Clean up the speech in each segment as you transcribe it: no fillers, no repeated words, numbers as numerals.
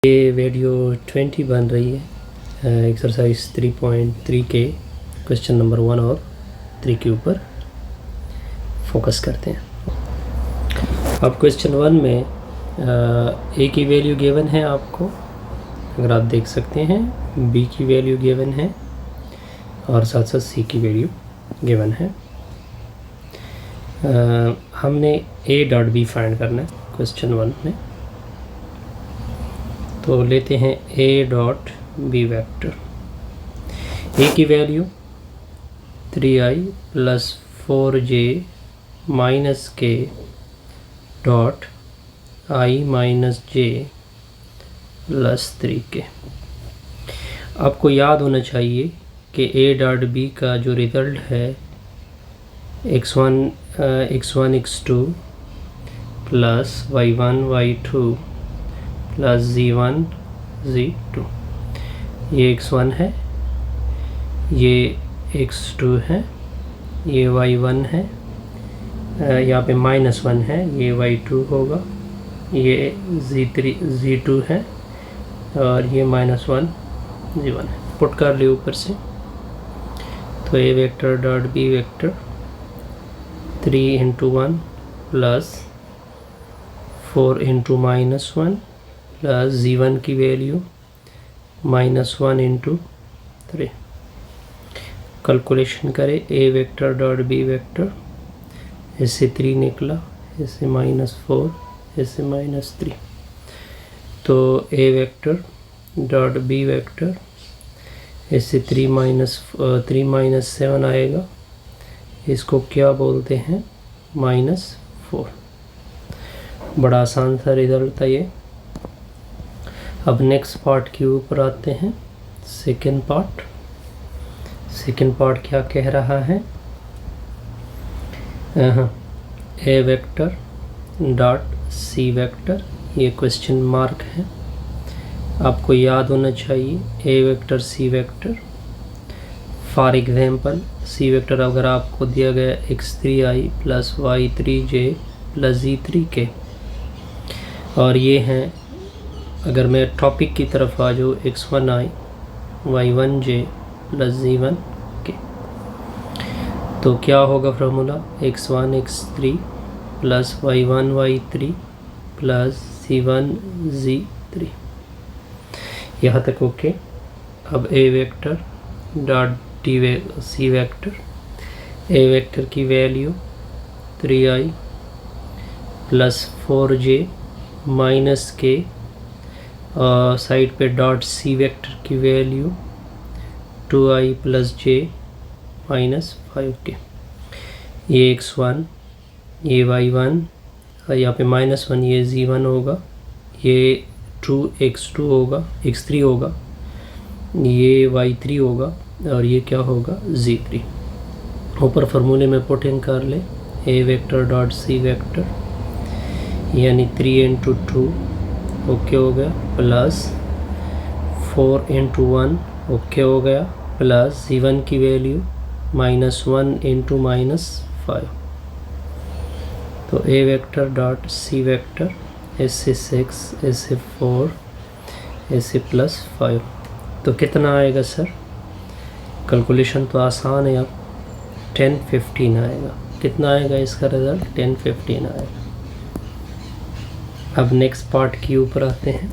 ये वीडियो 20 बन रही है एक्सरसाइज 3.3 के क्वेश्चन नंबर 1 और 3 के ऊपर फोकस करते हैं। अब क्वेश्चन 1 में ए की वैल्यू गिवन है आपको, अगर आप देख सकते हैं बी की वैल्यू गिवन है और साथ साथ सी की वैल्यू गिवन है। हमने ए डॉट बी फाइंड करना है क्वेश्चन 1 में, तो लेते हैं A dot B vector. A की value 3i plus 4j minus k dot i minus j plus 3k। आपको याद होना चाहिए कि ए डॉट बी का जो रिज़ल्ट है x1 x2 plus y1 y2 plus z1 z2, ये x1 है, ये x2 है, ये y1 है, यहाँ पे -1 है, ये y2 होगा, ये z2 है और ये -1 z1 है। पुट कर ले ऊपर से, तो a vector dot b vector 3 into 1 plus 4 into -1 plus z1 की वैल्यू -1 इंटू 3। कैलकुलेशन करें a vector dot b vector, इससे 3 निकला, इससे -4, इससे -3, तो a vector dot b vector इससे 3 7 आएगा, इसको क्या बोलते हैं -4। बड़ा आसान सा रिज़ल्ट था ये। अब नेक्स्ट पार्ट के ऊपर आते हैं, सेकेंड पार्ट क्या कह रहा है, A vector dot C vector, ये क्वेश्चन मार्क है। आपको याद होना चाहिए A vector C vector. For example C vector अगर आपको दिया गया x3i plus y3j plus z3k, और ये हैं, अगर मैं टॉपिक की तरफ आ जाऊँ x1i y1j प्लस z1k, तो क्या होगा formula x1 x3 plus y1 y3 plus z1 z3। यहाँ तक ओके। अब ए वेक्टर डॉट सी वेक्टर, ए वेक्टर की value 3i plus 4j minus के, साइड पे डॉट सी वेक्टर की value 2i plus j minus 5k। ये x1, ये y1, यहाँ पे -1, ये z1 होगा, ये 2x2 होगा, x3 होगा, ये y3 होगा और ये क्या होगा z3। ऊपर फार्मूले में पुटिंग कर ले, ए वेक्टर डॉट सी वेक्टर यानी 3 इंटू 2 ओके हो गया, प्लस 4 इंटू 1 ओके हो गया, प्लस z1 की वैल्यू -1 इंटू -5। तो ए वेक्टर डॉट सी वेक्टर इससे 6, इससे 4, इससे +5, तो कितना आएगा सर? कैलकुलेशन तो आसान है। अब 10 15 आएगा। कितना आएगा इसका रिज़ल्ट? 10 15 आएगा। अब नेक्स्ट पार्ट के ऊपर आते हैं,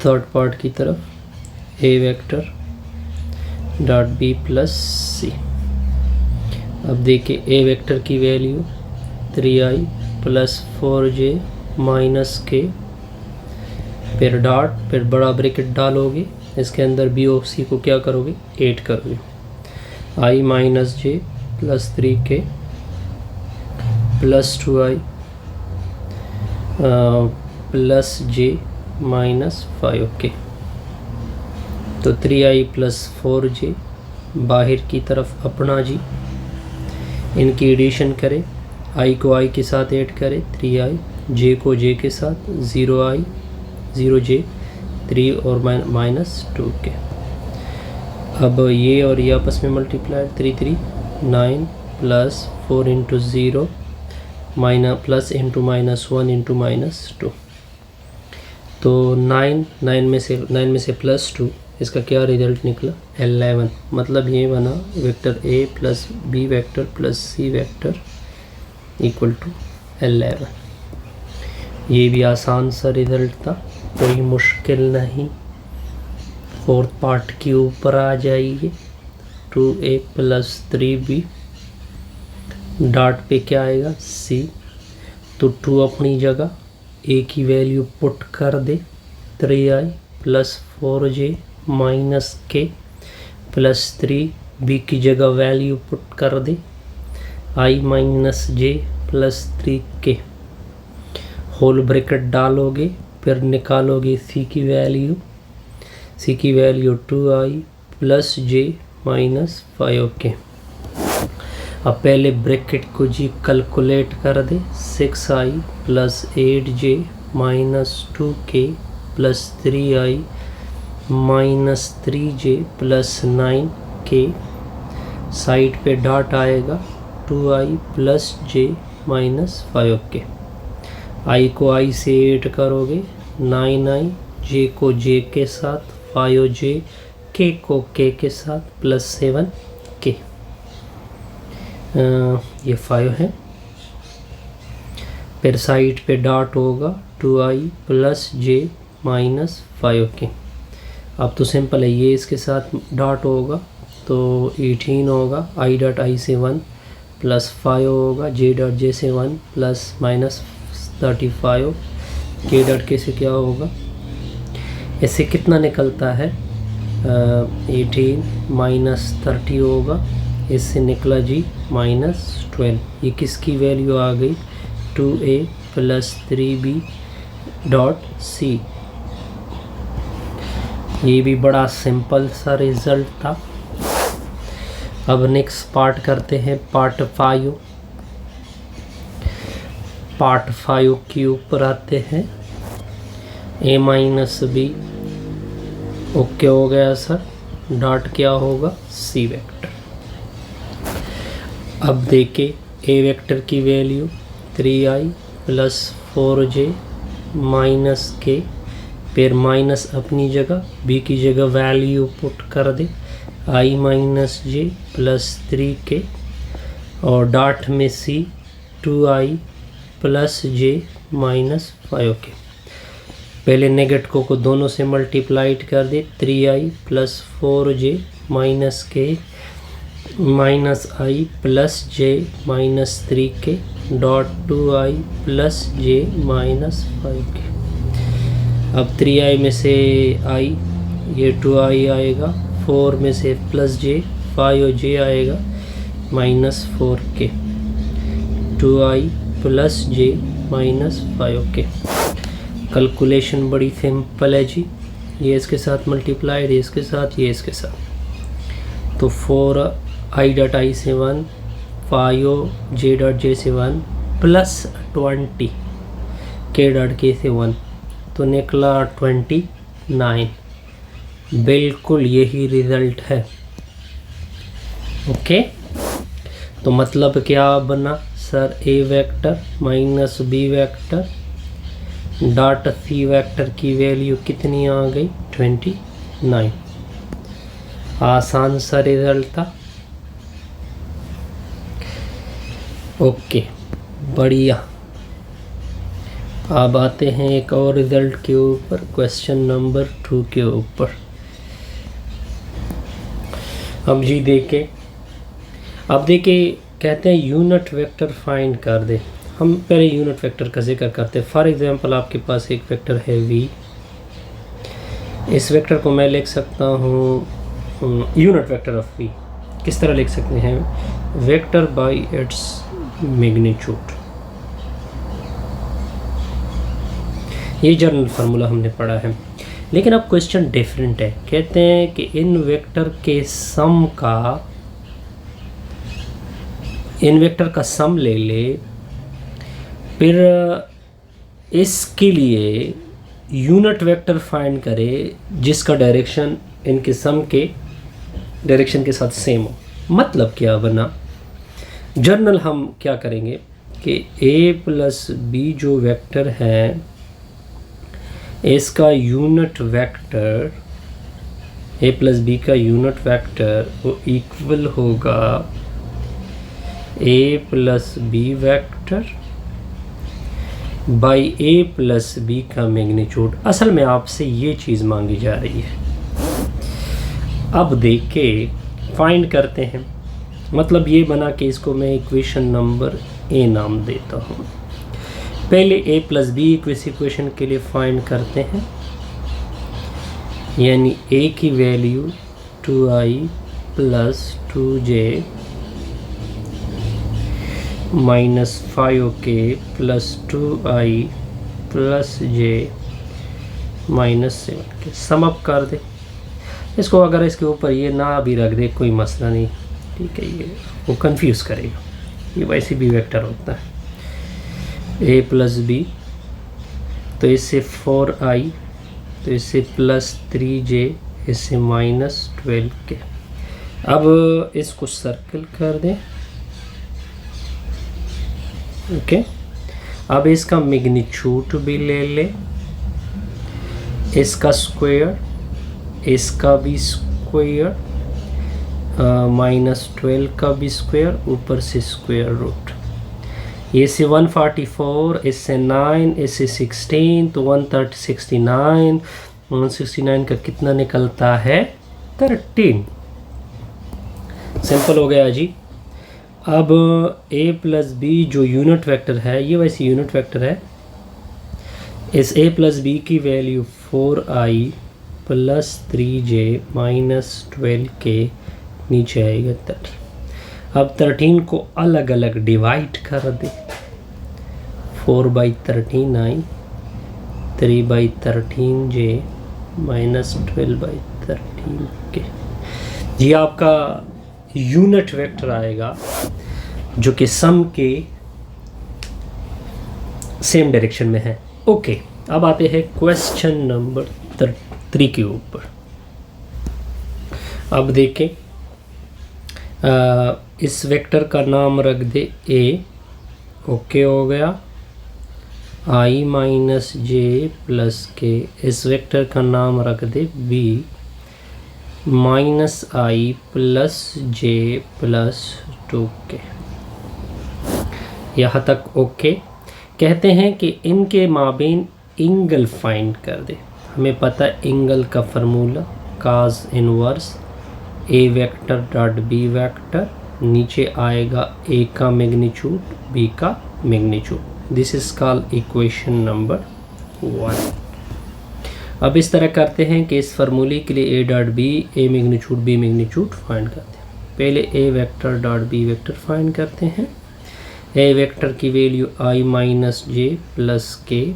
थर्ड पार्ट की तरफ। ए वेक्टर डॉट बी प्लस सी। अब देखिए ए वेक्टर की value 3i plus 4j minus के, फिर डॉट, फिर बड़ा ब्रैकेट डालोगे, इसके अंदर बी ऑफ सी को क्या करोगे? 8 करोगे। i minus j plus 3k plus 2i plus J minus 5k। तो 3i प्लस 4j बाहर की तरफ अपना जी, इनकी एडिशन करें, i को i के साथ ऐड करें 3i, j को j के साथ 0i 0j 3 और -2k। अब ये और ये आपस में multiply 3 3 9 plus 4 into 0 minus plus into -1 into -2। तो 9 में से +2, इसका क्या रिजल्ट निकला 11। मतलब ये बना vector A plus B vector plus C vector equal to 11। ये भी आसान सा रिजल्ट था, कोई मुश्किल नहीं। फोर्थ पार्ट के ऊपर आ जाइए। 2a प्लस 3b डॉट पे क्या आएगा c, तो 2 अपनी जगह, a की वैल्यू पुट कर दे 3i plus 4j minus k plus 3b की जगह वैल्यू पुट कर दे i minus j plus 3k, whole bracket डालोगे, फिर निकालोगे c की value 2i plus j minus 5k। अब पहले ब्रैकेट को जी कैलकुलेट कर दे, 6i plus 8j minus 2k plus 3i minus 3j plus 9k, side पे डॉट आएगा 2i plus j minus 5k। i को i से 8 करोगे 9i, j को j के साथ 5j, k को k के साथ प्लस 7k। ये 5 है, फिर साइड पे डॉट होगा 2i plus j minus 5k। अब तो सिंपल है, ये इसके साथ डॉट होगा तो 18 होगा, i डॉट i से 1 प्लस 5 होगा, j डॉट j से 1 plus minus 35, k dot k से क्या होगा, इससे कितना निकलता है 18 माइनस 30 होगा, इससे निकला जी माइनस 12। ये किसकी वैल्यू आ गई 2a plus 3b dot c। ये भी बड़ा सिंपल सा रिजल्ट था। अब नेक्स्ट पार्ट करते हैं पार्ट 5। पार्ट 5 के ऊपर आते हैं, a माइनस बी ओके हो गया सर, डॉट क्या होगा c वेक्टर। अब देखे a वेक्टर की value 3i plus 4j minus k, फिर माइनस अपनी जगह, b की जगह वैल्यू पुट कर दे i minus j plus 3k, और डॉट में c 2i plus j minus 5k। पहले नेगेटिव को दोनों से मल्टीप्लाइड कर दे, 3i plus 4j minus k minus i plus j minus 3k dot 2i plus j minus 5k। अब 3i में से i, ये 2i आएगा, 4 में से प्लस j 5j आएगा minus 4k, 2i plus j minus 5k। Calculation बड़ी simple है जी, ये इसके साथ मल्टीप्लाइड, ये इसके साथ, ये इसके साथ, तो 4i डॉट i से 1, 5j डॉट j से 1 प्लस 20 k डॉट k से 1, तो निकला 29। बिल्कुल यही रिजल्ट है। ओके, तो मतलब क्या बना sir, a vector minus b vector dot c vector की वैल्यू कितनी आ गई 29। आसान सा रिजल्ट था। ओके, बढ़िया। अब आते हैं एक और रिजल्ट के ऊपर, क्वेश्चन नंबर 2 के ऊपर। अब जी देखें, अब देखिए कहते हैं यूनिट वेक्टर फाइंड कर दे। हम पहले यूनिट वेक्टर का जिक्र करते हैं। फॉर एग्जांपल आपके पास एक वेक्टर है v, इस वेक्टर को मैं लिख सकता हूँ यूनिट वेक्टर ऑफ v। किस तरह लिख सकते हैं, वेक्टर बाय इट्स मैग्नीट्यूड। ये जनरल फार्मूला हमने पढ़ा है, लेकिन अब क्वेश्चन डिफरेंट है। कहते हैं कि इन वेक्टर के सम का, इन वेक्टर का सम ले ले, फिर इसके लिए यूनिट वेक्टर फाइंड करे जिसका डायरेक्शन इनके सम के डायरेक्शन के साथ सेम हो। मतलब क्या बना, जनरल हम क्या करेंगे कि a प्लस बी जो वेक्टर है, इसका unit vector A plus B का यूनिट वेक्टर वो इक्वल होगा A plus B vector by A plus B का मैग्नीट्यूड। असल में आपसे ये चीज़ मांगी जा रही है। अब देख के फाइंड करते हैं, मतलब ये बना के इसको मैं इक्वेशन नंबर ए नाम देता हूँ। पहले ए प्लस बी इक्वेशन के लिए फाइंड करते हैं, यानी ए की value 2i plus 2j minus 5k plus 2i plus j minus 7k sum up कर दे इसको। अगर इसके ऊपर ये ना भी रख दे कोई मसला नहीं, ठीक है, ये वो कंफ्यूज करेगा, ये वैसे भी वेक्टर होता है। ए प्लस बी तो इससे 4i तो इससे प्लस 3j इससे माइनस 12k। अब इसको सर्कल कर दें, ओके। अब इसका मैग्नीट्यूड भी ले ले, इसका स्क्वायर, इसका भी स्क्वायर, माइनस 12 का भी स्क्वायर, ऊपर से स्क्वायर रूट। ये से 144, इससे 9, इससे 16 तो 169 169 का कितना निकलता है 13। सिंपल हो गया जी। अब a प्लस बी जो यूनिट वेक्टर है, ये वैसे यूनिट वेक्टर है। इस a प्लस बी की value 4i plus 3j minus 12k नीचे आएगा 13। अब 13 को अलग अलग डिवाइड कर दे, 4/13i 3/13j माइनस 12/13k। ये आपका यूनिट वेक्टर आएगा जो कि सम के सेम डायरेक्शन में है। ओके, अब आते हैं क्वेश्चन नंबर 3 के ऊपर। अब देखें, इस वेक्टर का नाम रख दे a, ओके हो गया। i minus j plus k। इस वेक्टर का नाम रख दे b, minus i plus j plus 2k। यहाँ तक ओके। कहते हैं कि इनके माबेन एंगल फाइंड कर दे। हमें पता है एंगल का formula cos inverse a vector dot b vector, नीचे आएगा a का मैग्नीट्यूड b का magnitude. This is called equation number 1। अब इस तरह करते हैं कि इस फार्मूले के लिए a dot b a magnitude b magnitude find करते हैं। पहले a vector dot b vector find करते हैं। a वेक्टर की value i minus j plus k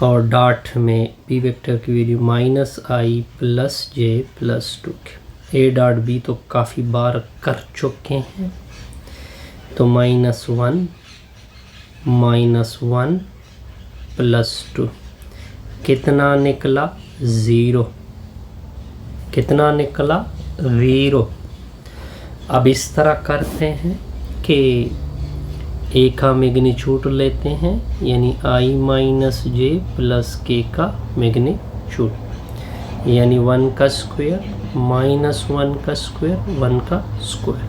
और डॉट में b वेक्टर की value minus i plus j plus 2k। a dot b तो काफ़ी बार कर चुके हैं, तो -1 प्लस 2 कितना निकला 0, कितना निकला 0। अब इस तरह करते हैं कि a का मैग्नीट्यूड लेते हैं, यानी i minus j plus k का मैग्नीट्यूड, यानी 1 का स्क्वायर माइनस 1 का स्क्वायर 1 का स्क्वायर।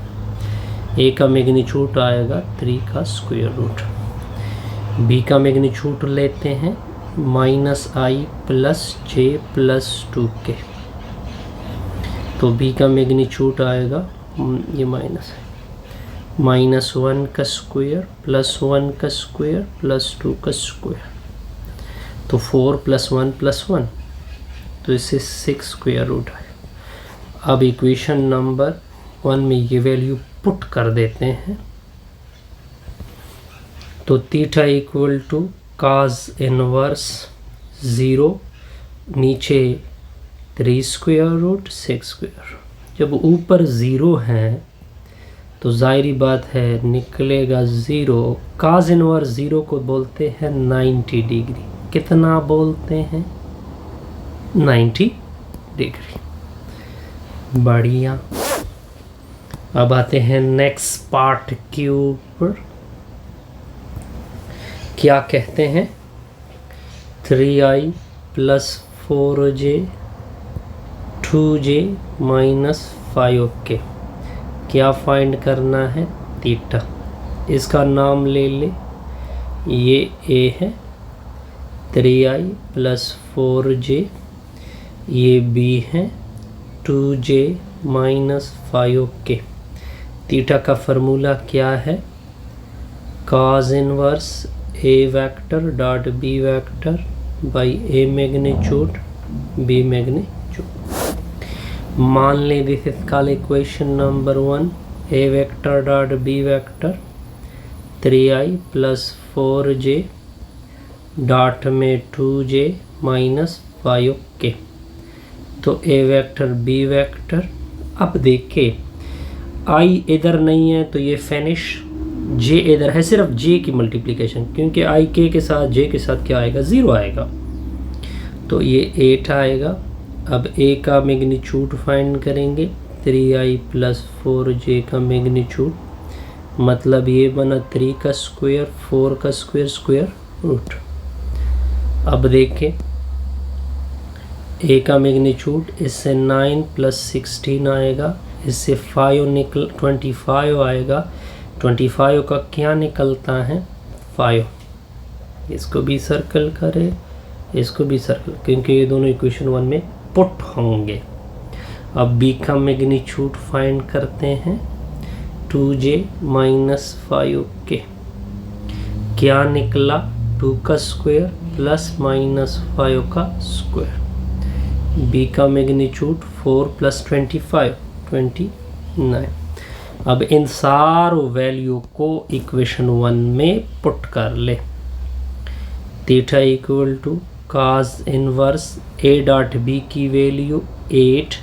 a का मैग्नीट्यूड आएगा 3 का स्क्वायर रूट। b का मैग्नीट्यूड लेते हैं minus i plus j plus 2k, तो b का मैग्नीट्यूड आएगा, ये माइनस है, माइनस 1 का स्क्वायर प्लस 1 का स्क्वायर प्लस 2 का स्क्वायर, तो 4 प्लस 1 प्लस 1, तो इससे 6 स्क्वायर रूट है। अब इक्वेशन नंबर 1 में ये वैल्यू पुट कर देते हैं, तो theta equal to cos inverse 0, नीचे 3 स्क्वायर रूट 6 स्क्वायर। जब ऊपर 0 है तो जाहिरी बात है निकलेगा 0। cos इनवर्स 0 को बोलते हैं 90 डिग्री। कितना बोलते हैं 90 डिग्री। बढ़िया। अब आते हैं नेक्स्ट पार्ट के ऊपर। क्या कहते हैं 3i plus 4j 2j minus 5k। क्या फाइंड करना है? थीटा। इसका नाम ले ले, ये a है, 3i प्लस 4j, ये b है, 2j माइनस 5k। थीटा का फार्मूला क्या है? cos inverse a vector dot b vector by a magnitude b magnitude. मान लें this is called equation number 1, a vector dot b vector 3i plus 4j dot में 2j minus 5k। तो a vector b vector. अब देखिए i इधर नहीं है तो ये फिनिश, j इधर है, सिर्फ j की मल्टीप्लिकेशन, क्योंकि i k के साथ j के साथ क्या आएगा? 0 आएगा, तो ये 8 आएगा। अब a का मैग्नीट्यूड फाइंड करेंगे, 3i प्लस 4j का मैग्नीट्यूड, मतलब ये बना 3 का स्क्वायर 4 का स्क्वायर स्क्वायर रूट। अब देखें a का मैग्नीट्यूड, इससे 9 प्लस 16 आएगा, इससे 5 निकल 25 आएगा। 25 का क्या निकलता है? 5। इसको भी सर्कल करें, इसको भी सर्कल, क्योंकि ये दोनों इक्वेशन 1 में पुट होंगे। अब b का मैग्नीट्यूड फाइंड करते हैं, 2j माइनस 5k। क्या निकला? 2 का स्क्वायर प्लस माइनस 5 का स्क्वायर। b का मैग्नीट्यूड 4 प्लस 25 29। अब इन सारों वैल्यू को इक्वेशन 1 में पुट कर ले। Theta equal to cos inverse a dot b की वैल्यू 8,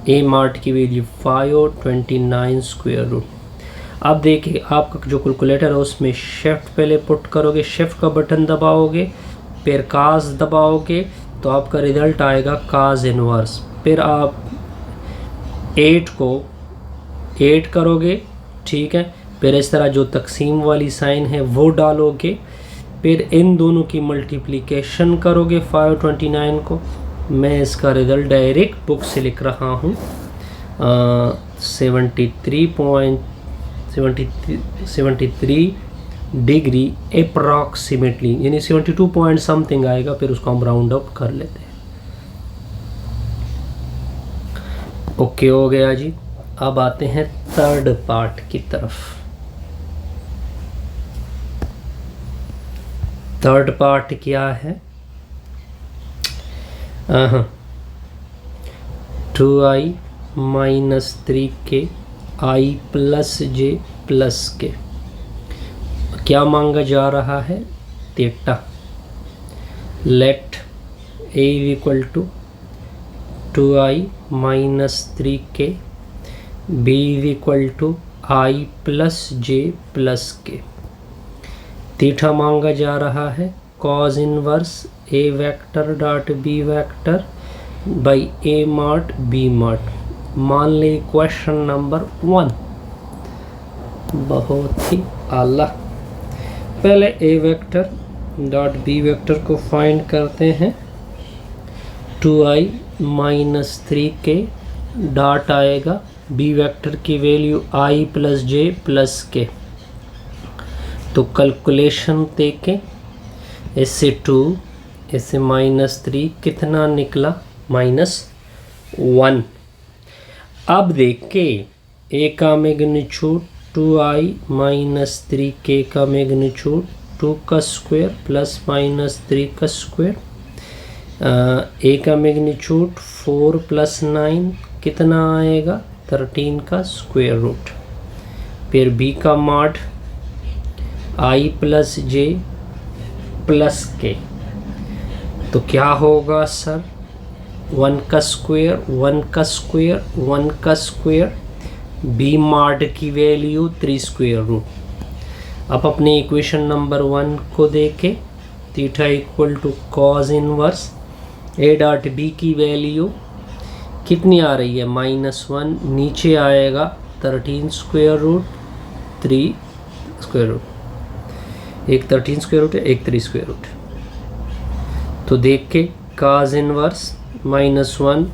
a मार्ट की वैल्यू 5 और 29 स्क्वायर रूट। अब देखिए आपका जो कैलकुलेटर है उसमें शिफ्ट पहले पुट करोगे, शिफ्ट का बटन दबाओगे, फिर cos दबाओगे तो आपका रिजल्ट आएगा cos इनवर्स। फिर आप 8 को 8 करोगे, ठीक है, फिर इस तरह जो तकसीम वाली साइन है वो डालोगे, फिर इन दोनों की मल्टीप्लिकेशन करोगे 529 को। मैं इसका रिज़ल्ट डायरेक्ट बुक से लिख रहा हूँ, 73 डिग्री अप्रॉक्सीमेटली, यानी 72 पॉइंट समथिंग आएगा, फिर उसको हम राउंड अप कर लेते हैं। ओके हो गया जी। अब आते हैं थर्ड पार्ट की तरफ। थर्ड पार्ट क्या है? 2i minus 3k i plus j plus k। क्या मांगा जा रहा है? Theta. Let a equal to 2i minus 3k, b equal to i plus j plus k। Theta मांगा जा रहा है cos inverse a vector dot b vector by a मार्ट b मार्ट। मान ले क्वेश्चन नंबर 1। बहुत ही आला। पहले a vector dot b vector को फाइंड करते हैं। 2i माइनस 3k डॉट आएगा b वेक्टर की value i plus j plus k। तो कैलकुलेशन देखें, इससे 2, इससे माइनस 3, कितना निकला? -1। अब देखें a का मैग्नीट्यूड 2i माइनस 3k का मैग्नीट्यूड 2 का स्क्वायर प्लस माइनस 3 का स्क्वायर। a का मैग्नीट्यूड 4 प्लस 9 कितना आएगा? 13 का स्क्वायर रूट। फिर b का mod i plus j plus k। तो क्या होगा सर? 1 का स्क्वायर 1 का स्क्वायर 1 का स्क्वायर, b मॉड की वैल्यू 3 स्क्वायर रूट। अब अपने इक्वेशन नंबर 1 को देखें, theta equal to cos inverse a dot b की वैल्यू कितनी आ रही है? -1। नीचे आएगा 13 स्क्वायर रूट 3 स्क्वायर रूट। एक 13 स्क्वायर रूट है, एक 3 स्क्वायर रूट। तो देख के काज इनवर्स -1,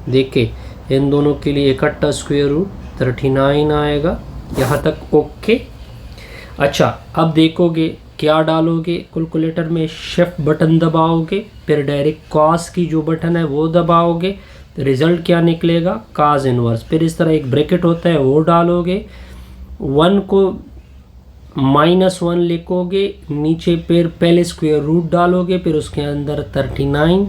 देख के इन दोनों के लिए इकट्ठा स्क्वायर रूट 39 आएगा। यहाँ तक ओके। अच्छा, अब देखोगे क्या डालोगे कैलकुलेटर में, शिफ्ट बटन दबाओगे, फिर डायरेक्ट कॉस की जो बटन है वो दबाओगे, रिजल्ट क्या निकलेगा, काज इनवर्स। फिर इस तरह एक ब्रैकेट होता है वो डालोगे, 1 को -1 लिखोगे, नीचे फिर पहले स्क्वायर रूट डालोगे, फिर उसके अंदर 39,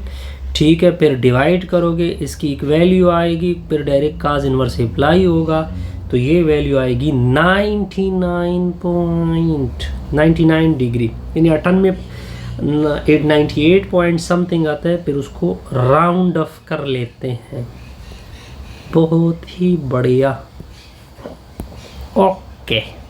ठीक है, फिर डिवाइड करोगे, इसकी एक वैल्यू आएगी, फिर डायरेक्ट काज इनवर्स अप्लाई होगा, तो ये वैल्यू आएगी 99.99 डिग्री, यानी 98 पॉइंट समथिंग आता है। फिर उसको राउंड ऑफ कर लेते हैं। बहुत ही बढ़िया। ओके।